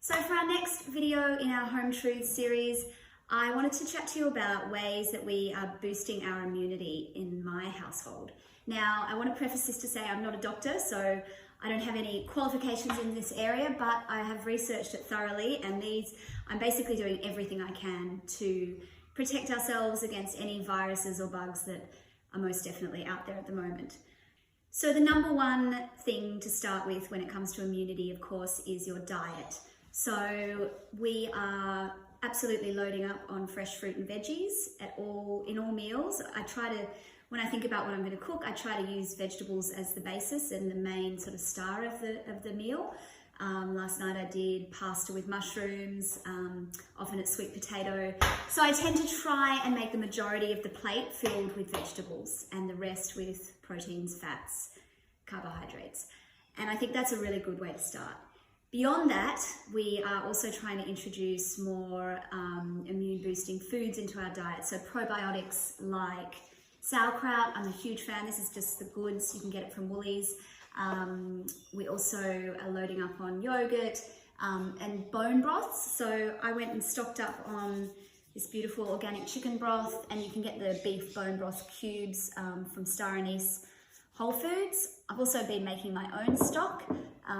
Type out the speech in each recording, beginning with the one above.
So for our next video in our Home Truths series, I wanted to chat to you about ways that we are boosting our immunity in my household. Now, I want to preface this to say I'm not a doctor, so I don't have any qualifications in this area, but I have researched it thoroughly, and I'm basically doing everything I can to protect ourselves against any viruses or bugs that are most definitely out there at the moment. So the number one thing to start with when it comes to immunity, of course, is your diet. So we are absolutely loading up on fresh fruit and veggies in all meals. When I think about what I'm going to cook, I try to use vegetables as the basis and the main sort of star of the meal. Last night I did pasta with mushrooms, often it's sweet potato. So I tend to try and make the majority of the plate filled with vegetables and the rest with proteins, fats, carbohydrates. And I think that's a really good way to start. Beyond that, we are also trying to introduce more immune boosting foods into our diet. So probiotics like sauerkraut, I'm a huge fan. This is just the goods, you can get it from Woolies. We also are loading up on yogurt and bone broths. So I went and stocked up on this beautiful organic chicken broth, and you can get the beef bone broth cubes from Star Anise Whole Foods. I've also been making my own stock.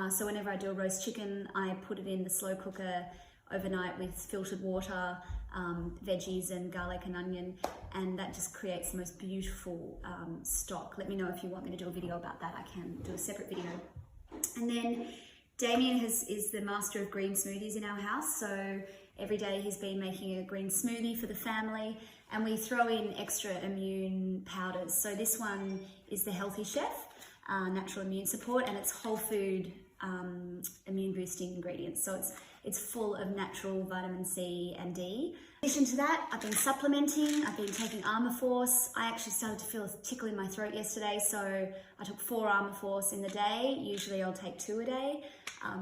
So whenever I do a roast chicken, I put it in the slow cooker overnight with filtered water, veggies and garlic and onion, and that just creates the most beautiful stock. Let me know if you want me to do a video about that. I can do a separate video. And then Damien is the master of green smoothies in our house, so every day he's been making a green smoothie for the family, and we throw in extra immune powders. So this one is the Healthy Chef, natural immune support, and it's whole food immune boosting ingredients. So it's full of natural vitamin C and D. In addition to that, I've been supplementing. I've been taking Armaforce. I actually started to feel a tickle in my throat yesterday, so I took 4 Armaforce in the day. Usually I'll take 2 a day,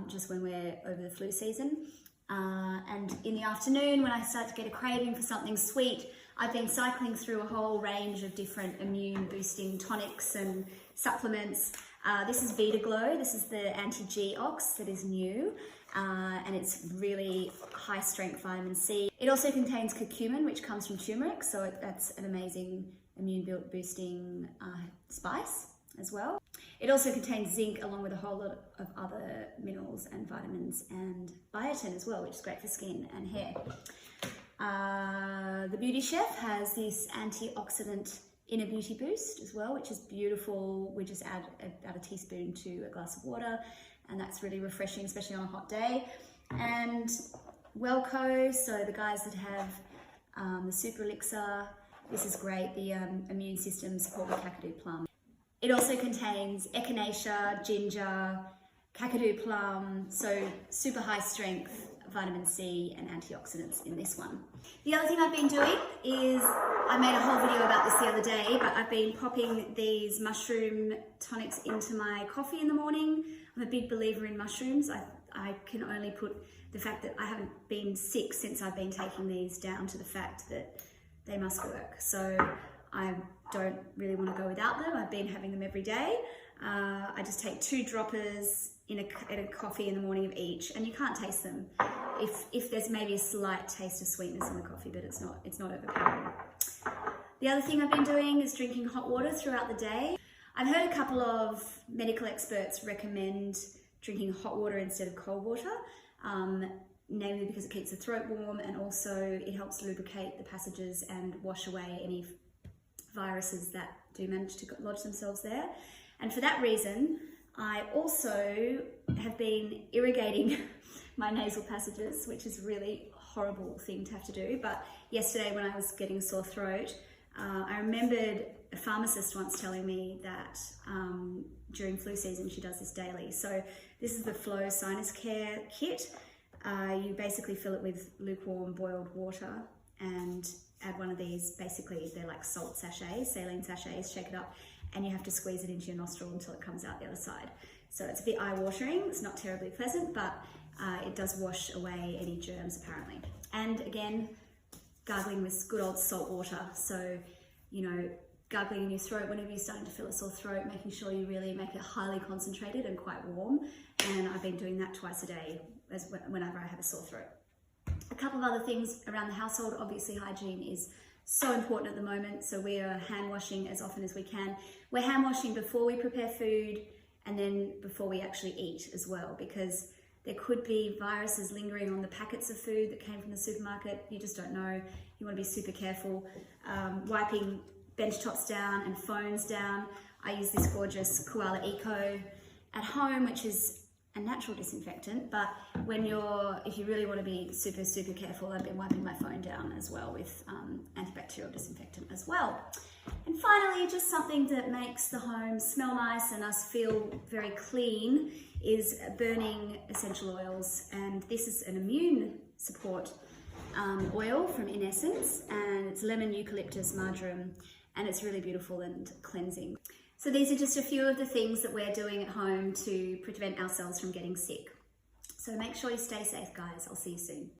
just when we're over the flu season. And in the afternoon, when I start to get a craving for something sweet, I've been cycling through a whole range of different immune boosting tonics and supplements. This is Vita Glow. This is the anti-G-Ox that is new, and it's really high strength vitamin C. It also contains curcumin, which comes from turmeric, so that's an amazing immune boosting spice as well. It also contains zinc along with a whole lot of other minerals and vitamins, and biotin as well, which is great for skin and hair. The Beauty Chef has this antioxidant inner beauty boost as well, which is beautiful. We just add a teaspoon to a glass of water, and that's really refreshing, especially on a hot day. And Wellco, so the guys that have the Super Elixir, this is great, the immune system support with Kakadu plum. It also contains echinacea, ginger, Kakadu plum, so super high strength vitamin C and antioxidants in this one. The other thing I've been doing is, I made a whole video about this the other day, but I've been popping these mushroom tonics into my coffee in the morning. I'm a big believer in mushrooms. I can only put the fact that I haven't been sick since I've been taking these down to the fact that they must work. So I don't really want to go without them. I've been having them every day. I just take 2 droppers in a coffee in the morning of each, and you can't taste them. If there's maybe a slight taste of sweetness in the coffee, but it's not overpowering. The other thing I've been doing is drinking hot water throughout the day. I've heard a couple of medical experts recommend drinking hot water instead of cold water, namely because it keeps the throat warm, and also it helps lubricate the passages and wash away any viruses that do manage to lodge themselves there. And for that reason, I also have been irrigating my nasal passages, which is a really horrible thing to have to do. But yesterday when I was getting a sore throat, I remembered a pharmacist once telling me that during flu season she does this daily. So this is the Flow Sinus Care Kit. You basically fill it with lukewarm boiled water and add one of these, basically they're like salt sachets, saline sachets, shake it up, and you have to squeeze it into your nostril until it comes out the other side. So it's a bit eye-watering, it's not terribly pleasant, but it does wash away any germs apparently. And again, gargling with good old salt water. So, you know, gargling in your throat whenever you're starting to feel a sore throat, making sure you really make it highly concentrated and quite warm. And I've been doing that twice a day whenever I have a sore throat. A couple of other things around the household. Obviously, hygiene is so important at the moment, so we are hand washing as often as we can. We're hand washing before we prepare food and then before we actually eat as well, because there could be viruses lingering on the packets of food that came from the supermarket. You just don't know. You want to be super careful. Wiping bench tops down and phones down. I use this gorgeous Koala Eco at home, which is a natural disinfectant, but if you really want to be super, super careful, I've been wiping my phone down as well with antibacterial disinfectant as well. And finally, just something that makes the home smell nice and us feel very clean is burning essential oils. And this is an immune support oil from In Essence, and it's lemon, eucalyptus, marjoram, and it's really beautiful and cleansing. So these are just a few of the things that we're doing at home to prevent ourselves from getting sick. So make sure you stay safe, guys. I'll see you soon.